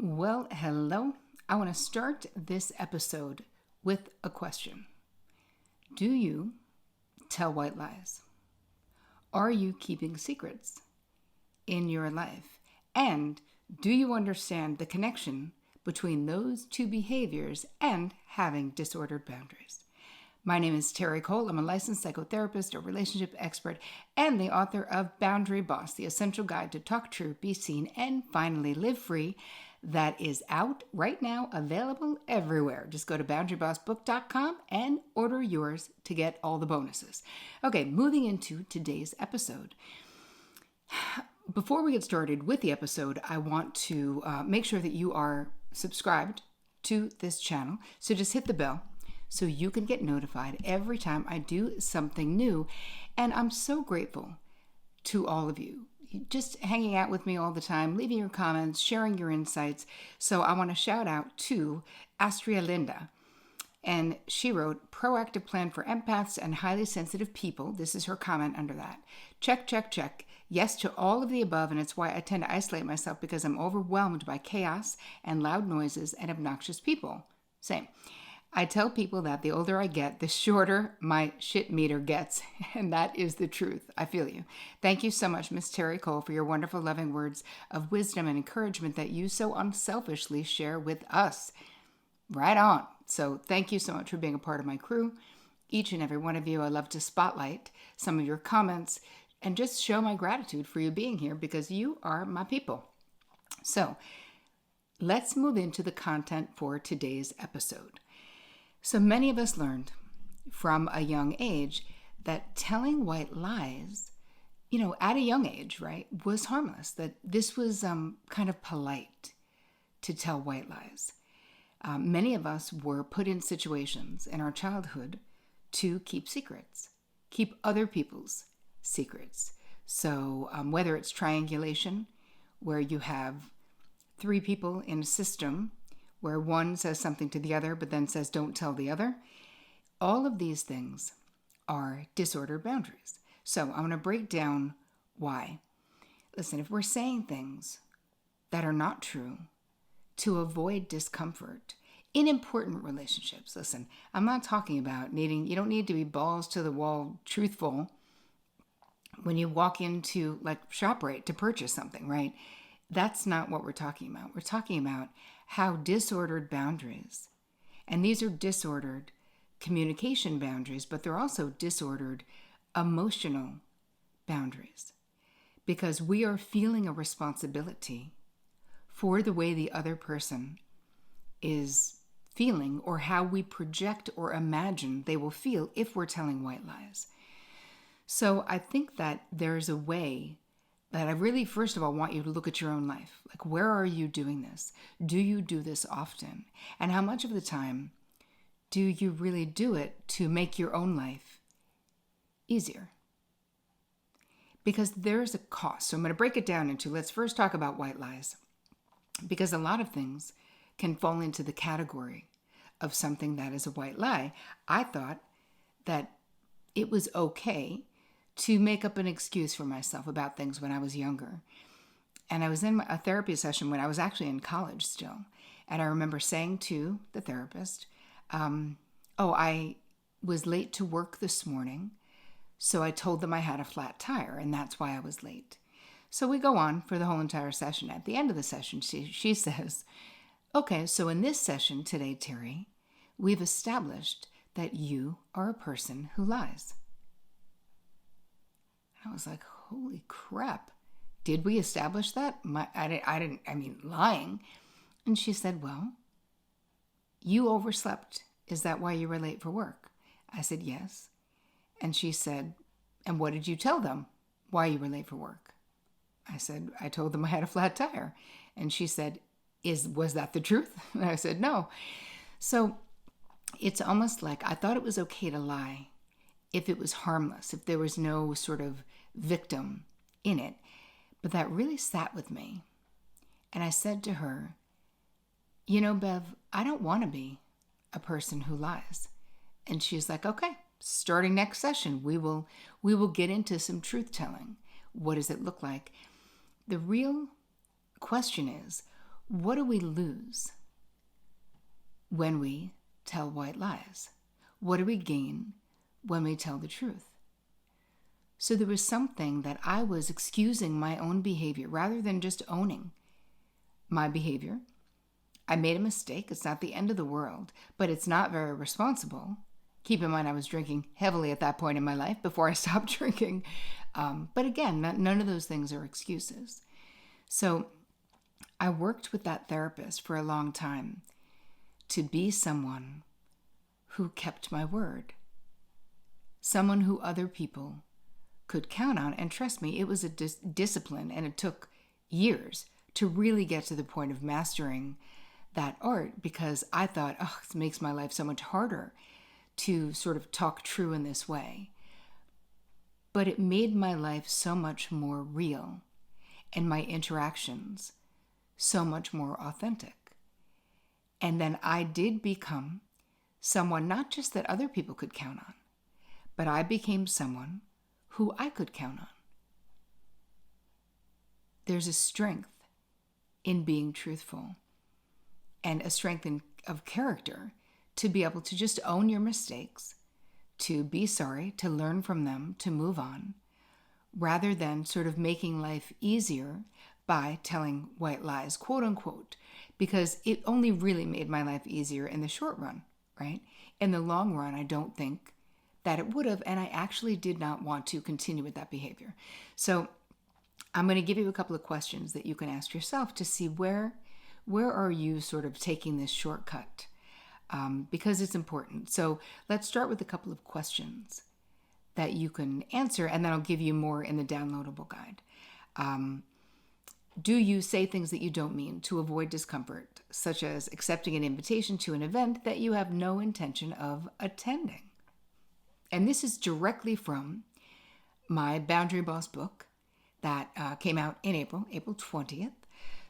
Well, hello. I want to start this episode with a question. Do you tell white lies? Are you keeping secrets in your life? And do you understand the connection between those two behaviors and having disordered boundaries? My name is Terri Cole. I'm a licensed psychotherapist, a relationship expert, and the author of Boundary Boss, the essential guide to talk true, be seen, and finally live free. That is out right now, available everywhere. Just go to boundarybossbook.com and order yours to get all the bonuses. Okay, moving into today's episode. Before we get started with the episode, I want to make sure that you are subscribed to this channel. So just hit the bell so you can get notified every time I do something new. And I'm so grateful to all of you just hanging out with me all the time, leaving your comments, sharing your insights. So I want to shout out to Astria Linda. And she wrote, proactive plan for empaths and highly sensitive people. This is her comment under that. Check, check, check. Yes to all of the above, and it's why I tend to isolate myself because I'm overwhelmed by chaos and loud noises and obnoxious people. Same. I tell people that the older I get, the shorter my shit meter gets. And that is the truth. I feel you. Thank you so much, Miss Terri Cole, for your wonderful, loving words of wisdom and encouragement that you so unselfishly share with us. Right on. So thank you so much for being a part of my crew. Each and every one of you, I love to spotlight some of your comments and just show my gratitude for you being here because you are my people. So let's move into the content for today's episode. So many of us learned from a young age that telling white lies, at a young age, right, was harmless, that this was kind of polite to tell white lies. Many of us were put in situations in our childhood to keep secrets, keep other people's secrets. So whether it's triangulation, where you have three people in a system where one says something to the other, but then says, don't tell the other. All of these things are disordered boundaries. So I want to break down why. Listen, if we're saying things that are not true to avoid discomfort in important relationships, listen, I'm not talking about you don't need to be balls to the wall truthful when you walk into like ShopRite to purchase something, right? That's not what we're talking about. We're talking about how disordered boundaries, and these are disordered communication boundaries, but they're also disordered emotional boundaries because we are feeling a responsibility for the way the other person is feeling or how we project or imagine they will feel if we're telling white lies. So I think that there's a way that I really, first of all, want you to look at your own life. Like, where are you doing this? Do you do this often? And how much of the time do you really do it to make your own life easier? Because there's a cost. So I'm going to break it down into, let's first talk about white lies. Because a lot of things can fall into the category of something that is a white lie. I thought that it was okay to make up an excuse for myself about things when I was younger. And I was in a therapy session when I was actually in college still. And I remember saying to the therapist, I was late to work this morning, so I told them I had a flat tire, and that's why I was late. So we go on for the whole entire session. At the end of the session, she says, okay, so in this session today, Terri, we've established that you are a person who lies. I was like, holy crap. Did we establish that? Lying. And she said, well, you overslept. Is that why you were late for work? I said, yes. And she said, and what did you tell them why you were late for work? I said, I told them I had a flat tire. And she said, was that the truth? And I said, no. So it's almost like I thought it was okay to lie if it was harmless, if there was no sort of victim in it. But that really sat with me. And I said to her, Bev, I don't want to be a person who lies. And she's like, okay, starting next session, we will get into some truth telling. What does it look like? The real question is, what do we lose when we tell white lies? What do we gain when we tell the truth? So there was something that I was excusing my own behavior rather than just owning my behavior. I made a mistake. It's not the end of the world, but it's not very responsible. Keep in mind, I was drinking heavily at that point in my life before I stopped drinking. But again, none of those things are excuses. So I worked with that therapist for a long time to be someone who kept my word, someone who other people could count on. And trust me, it was a discipline, and it took years to really get to the point of mastering that art, because I thought, oh, it makes my life so much harder to sort of talk true in this way. But it made my life so much more real and my interactions so much more authentic. And then I did become someone not just that other people could count on, but I became someone who I could count on. There's a strength in being truthful and a strength of character to be able to just own your mistakes, to be sorry, to learn from them, to move on, rather than sort of making life easier by telling white lies, quote unquote, because it only really made my life easier in the short run, right? In the long run, I don't think that it would have, and I actually did not want to continue with that behavior. So I'm going to give you a couple of questions that you can ask yourself to see where are you sort of taking this shortcut, because it's important. So let's start with a couple of questions that you can answer, and then I'll give you more in the downloadable guide. Do you say things that you don't mean to avoid discomfort, such as accepting an invitation to an event that you have no intention of attending? And this is directly from my Boundary Boss book that came out in April 20th.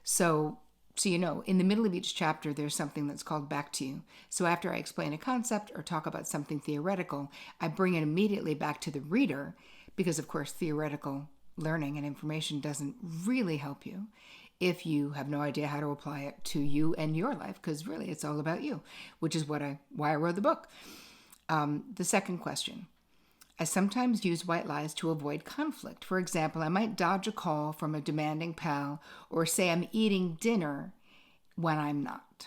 So you know, in the middle of each chapter, there's something that's called back to you. So after I explain a concept or talk about something theoretical, I bring it immediately back to the reader, because of course, theoretical learning and information doesn't really help you if you have no idea how to apply it to you and your life, because really it's all about you, which is why I wrote the book. The second question: I sometimes use white lies to avoid conflict. For example, I might dodge a call from a demanding pal or say I'm eating dinner when I'm not.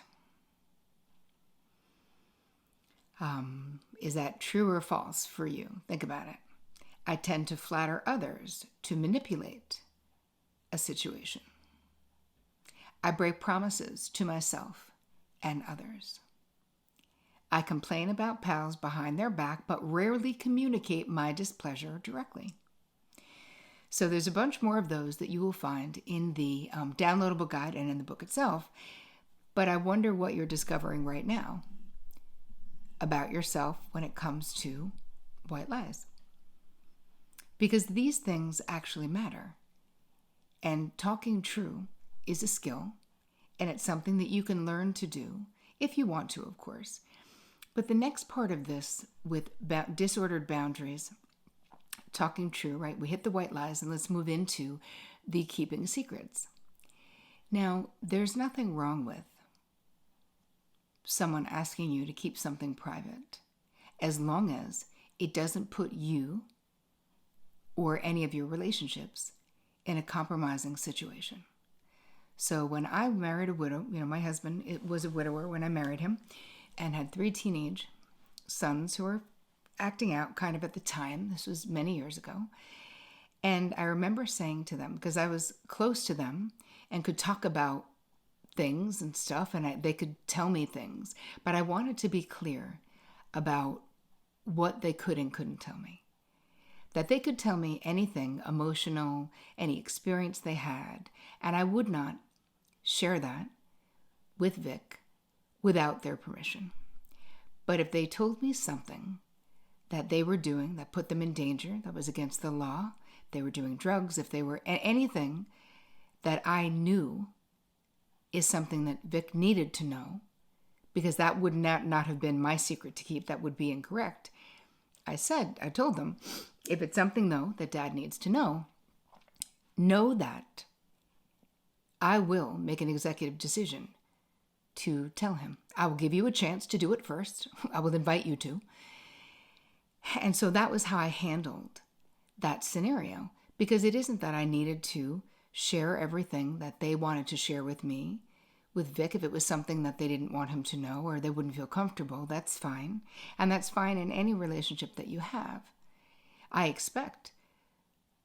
Is that true or false for you? Think about it. I tend to flatter others to manipulate a situation. I break promises to myself and others. I complain about pals behind their back, but rarely communicate my displeasure directly. So there's a bunch more of those that you will find in the downloadable guide and in the book itself. But I wonder what you're discovering right now about yourself when it comes to white lies. Because these things actually matter. And talking true is a skill, and it's something that you can learn to do if you want to, of course. But the next part of this with disordered boundaries, talking true, right? We hit the white lies, and let's move into the keeping secrets. Now, there's nothing wrong with someone asking you to keep something private, as long as it doesn't put you or any of your relationships in a compromising situation. So when I married a widow, my husband was a widower when I married him, and had 3 teenage sons who were acting out kind of at the time. This was many years ago. And I remember saying to them, because I was close to them and could talk about things and stuff, and they could tell me things, but I wanted to be clear about what they could and couldn't tell me. That they could tell me anything emotional, any experience they had, and I would not share that with Vic without their permission. But if they told me something that they were doing that put them in danger, that was against the law, they were doing drugs, if they were anything that I knew is something that Vic needed to know, because that would not have been my secret to keep, that would be incorrect. I told them, if it's something though that Dad needs to know that I will make an executive decision to tell him. I will give you a chance to do it first. I will invite you to. And so that was how I handled that scenario, because it isn't that I needed to share everything that they wanted to share with me, with Vic. If it was something that they didn't want him to know or they wouldn't feel comfortable, that's fine. And that's fine in any relationship that you have. I expect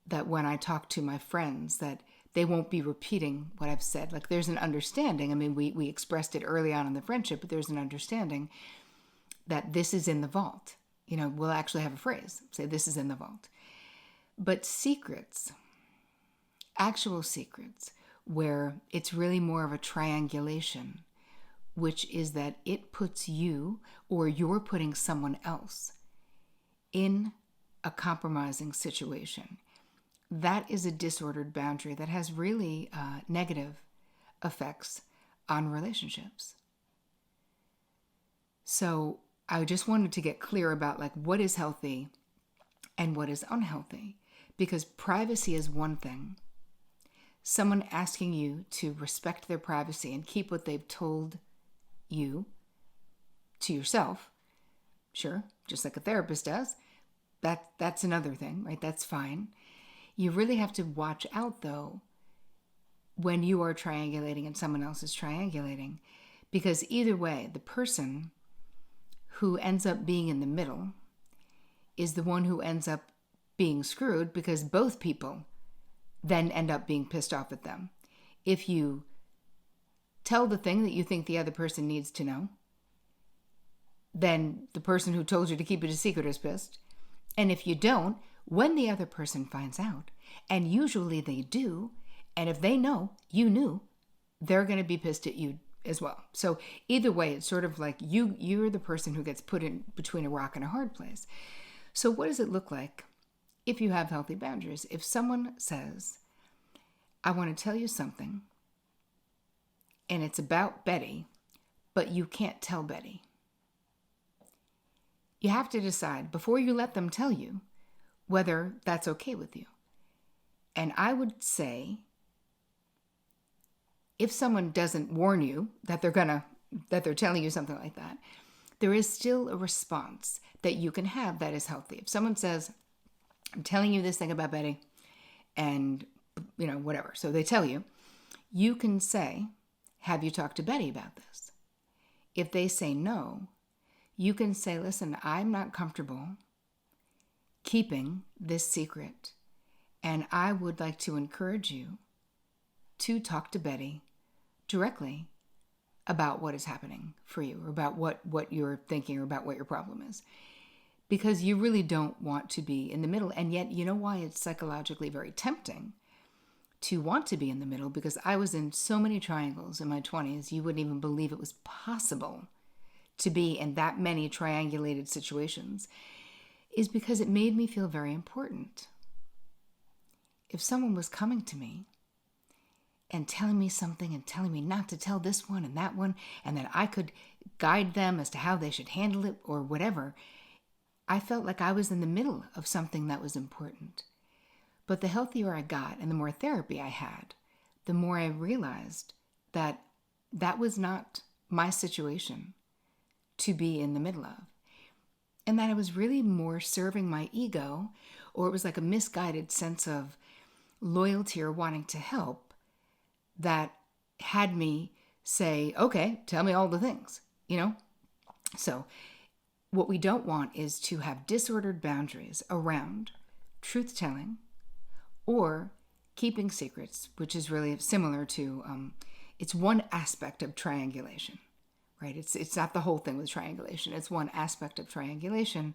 that when I talk to my friends that they won't be repeating what I've said. Like, there's an understanding. I mean, we expressed it early on in the friendship, but there's an understanding that this is in the vault. You know, we'll actually have a phrase, say this is in the vault. But secrets, actual secrets, where it's really more of a triangulation, which is that it puts you or you're putting someone else in a compromising situation. That is a disordered boundary that has really negative effects on relationships. So I just wanted to get clear about like what is healthy and what is unhealthy, because privacy is one thing. Someone asking you to respect their privacy and keep what they've told you to yourself, sure, just like a therapist does, that's another thing, right? That's fine. You really have to watch out, though, when you are triangulating and someone else is triangulating, because either way, the person who ends up being in the middle is the one who ends up being screwed, because both people then end up being pissed off at them. If you tell the thing that you think the other person needs to know, then the person who told you to keep it a secret is pissed. And if you don't, when the other person finds out, and usually they do, and if they know you knew, they're going to be pissed at you as well. So either way, it's sort of like you're the person who gets put in between a rock and a hard place. So what does it look like if you have healthy boundaries? If someone says, I want to tell you something, and it's about Betty, but you can't tell Betty. You have to decide before you let them tell you whether that's okay with you. And I would say, if someone doesn't warn you that they're telling you something like that, there is still a response that you can have that is healthy. If someone says, I'm telling you this thing about Betty, and whatever, so they tell you, you can say, have you talked to Betty about this? If they say no, you can say, listen, I'm not comfortable keeping this secret, and I would like to encourage you to talk to Betty directly about what is happening for you, or about what you're thinking, or about what your problem is. Because you really don't want to be in the middle. And yet, you know why it's psychologically very tempting to want to be in the middle? Because I was in so many triangles in my 20s, you wouldn't even believe it was possible to be in that many triangulated situations, is because it made me feel very important. If someone was coming to me and telling me something and telling me not to tell this one and that one, and that I could guide them as to how they should handle it or whatever, I felt like I was in the middle of something that was important. But the healthier I got and the more therapy I had, the more I realized that that was not my situation to be in the middle of. And that I was really more serving my ego, or it was like a misguided sense of loyalty or wanting to help that had me say, okay, tell me all the things, So what we don't want is to have disordered boundaries around truth-telling or keeping secrets, which is really similar to, it's one aspect of triangulation, right? It's not the whole thing with triangulation. It's one aspect of triangulation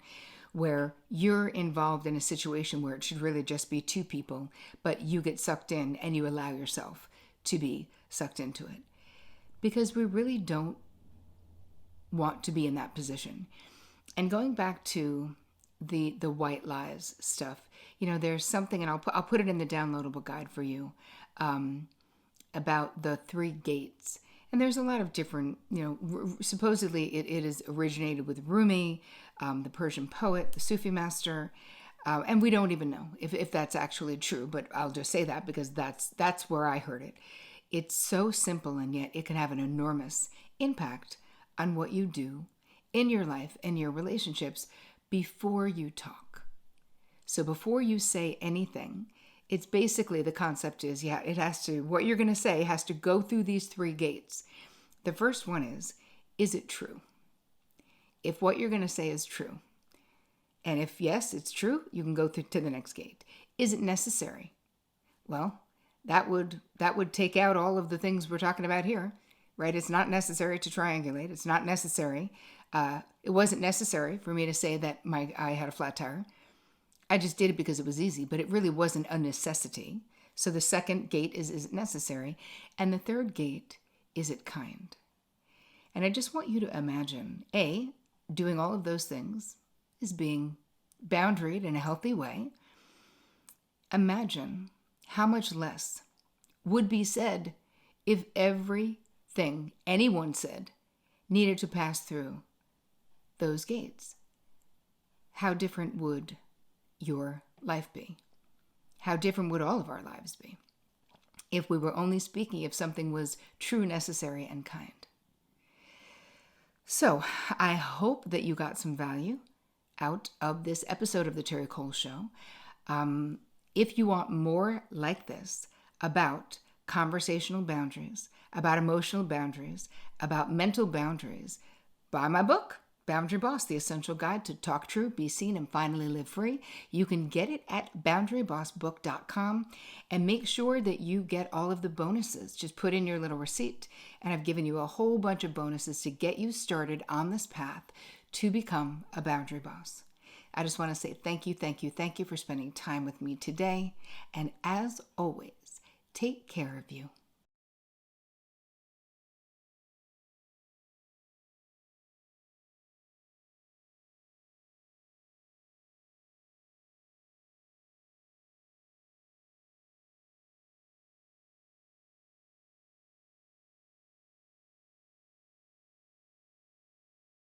where you're involved in a situation where it should really just be two people, but you get sucked in and you allow yourself to be sucked into it. Because we really don't want to be in that position. And going back to the white lies stuff, there's something, and I'll put it in the downloadable guide for you, about the 3 gates. And there's a lot of different, supposedly it is originated with Rumi, the Persian poet, the Sufi master, and we don't even know if that's actually true, but I'll just say that because that's where I heard it. It's so simple, and yet it can have an enormous impact on what you do in your life and your relationships before you talk. So before you say anything, it's basically, the concept is, what you're going to say has to go through these 3 gates. The first one is it true? If what you're going to say is true, and if yes, it's true, you can go through to the next gate. Is it necessary? Well, that would take out all of the things we're talking about here, right? It's not necessary to triangulate. It's not necessary. It wasn't necessary for me to say that I had a flat tire. I just did it because it was easy, but it really wasn't a necessity. So the second gate is it necessary? And the third gate, is it kind? And I just want you to imagine, A, doing all of those things is being boundaried in a healthy way. Imagine how much less would be said if everything anyone said needed to pass through those gates. How different would your life be? How different would all of our lives be if we were only speaking if something was true, necessary, and kind? So I hope that you got some value out of this episode of the Terri Cole Show. If you want more like this about conversational boundaries, about emotional boundaries, about mental boundaries, buy my book, Boundary Boss, The Essential Guide to Talk True, Be Seen, and Finally Live Free. You can get it at boundarybossbook.com, and make sure that you get all of the bonuses. Just put in your little receipt, and I've given you a whole bunch of bonuses to get you started on this path to become a boundary boss. I just want to say thank you for spending time with me today. And as always, take care of you.